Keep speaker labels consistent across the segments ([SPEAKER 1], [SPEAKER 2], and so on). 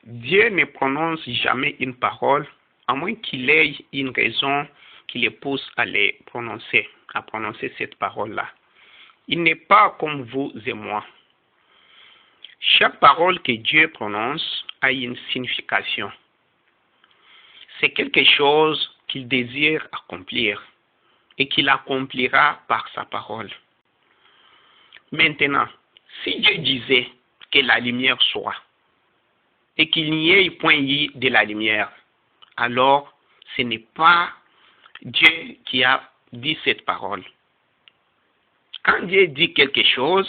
[SPEAKER 1] Dieu ne prononce jamais une parole, à moins qu'il ait une raison qui le pousse à prononcer cette parole-là. Il n'est pas comme vous et moi. Chaque parole que Dieu prononce a une signification. C'est quelque chose qu'il désire accomplir et qu'il accomplira par sa parole. Maintenant, si Dieu disait que la lumière soit et qu'il n'y ait point eu de la lumière, alors ce n'est pas Dieu qui a dit cette parole. Quand Dieu dit quelque chose,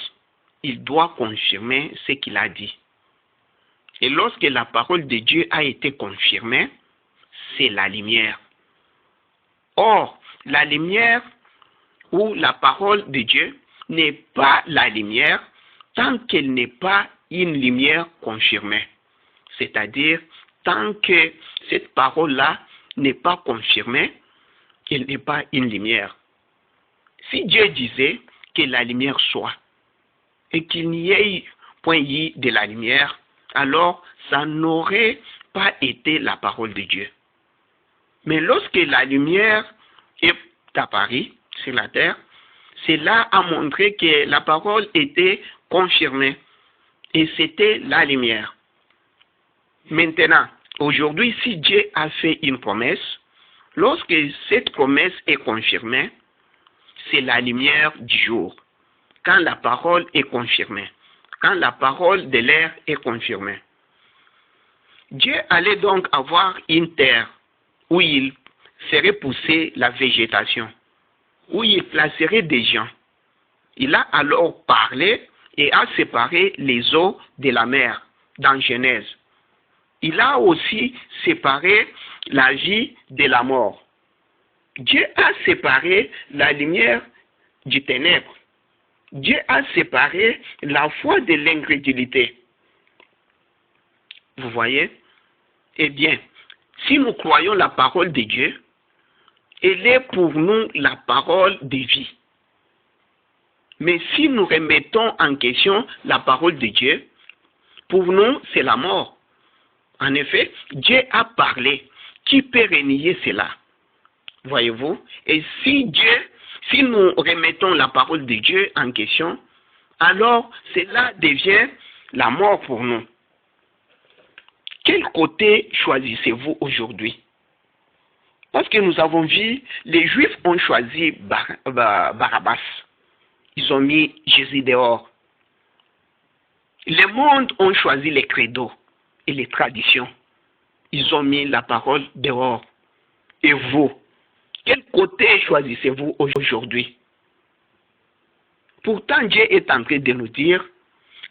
[SPEAKER 1] il doit confirmer ce qu'il a dit. Et lorsque la parole de Dieu a été confirmée, c'est la lumière. Or, la lumière ou la parole de Dieu n'est pas la lumière tant qu'elle n'est pas une lumière confirmée. C'est-à-dire, tant que cette parole-là n'est pas confirmée, qu'elle n'est pas une lumière. Si Dieu disait que la lumière soit et qu'il n'y ait point eu de la lumière, alors ça n'aurait pas été la parole de Dieu. Mais lorsque la lumière est apparue sur la terre, cela a montré que la parole était confirmée et c'était la lumière. Maintenant, aujourd'hui, si Dieu a fait une promesse, lorsque cette promesse est confirmée, c'est la lumière du jour. Quand la parole est confirmée, quand la parole de l'air est confirmée. Dieu allait donc avoir une terre où il ferait pousser la végétation, où il placerait des gens. Il a alors parlé et a séparé les eaux de la mer dans Genèse. Il a aussi séparé la vie de la mort. Dieu a séparé la lumière du ténèbre. Dieu a séparé la foi de l'incrédulité. Vous voyez? Eh bien, si nous croyons la parole de Dieu, elle est pour nous la parole de vie. Mais si nous remettons en question la parole de Dieu, pour nous, c'est la mort. En effet, Dieu a parlé. Qui peut renier cela? Voyez-vous? Et si nous remettons la parole de Dieu en question, alors cela devient la mort pour nous. Quel côté choisissez-vous aujourd'hui? Parce que nous avons vu, les Juifs ont choisi Barabbas. Ils ont mis Jésus dehors. Les mondes ont choisi les credos et les traditions. Ils ont mis la parole dehors. Et vous, quel côté choisissez-vous aujourd'hui? Pourtant, Dieu est en train de nous dire,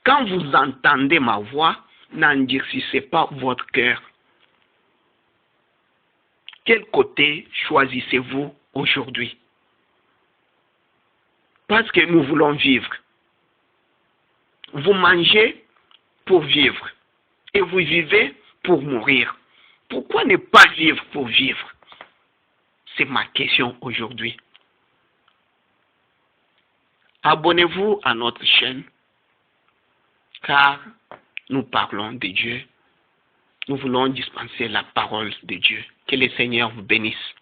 [SPEAKER 1] quand vous entendez ma voix, n'endurcissez pas votre cœur. Quel côté choisissez-vous aujourd'hui? Parce que nous voulons vivre. Vous mangez pour vivre et vous vivez pour mourir. Pourquoi ne pas vivre pour vivre? C'est ma question aujourd'hui. Abonnez-vous à notre chaîne, car nous parlons de Dieu. Nous voulons dispenser la parole de Dieu. Que le Seigneur vous bénisse.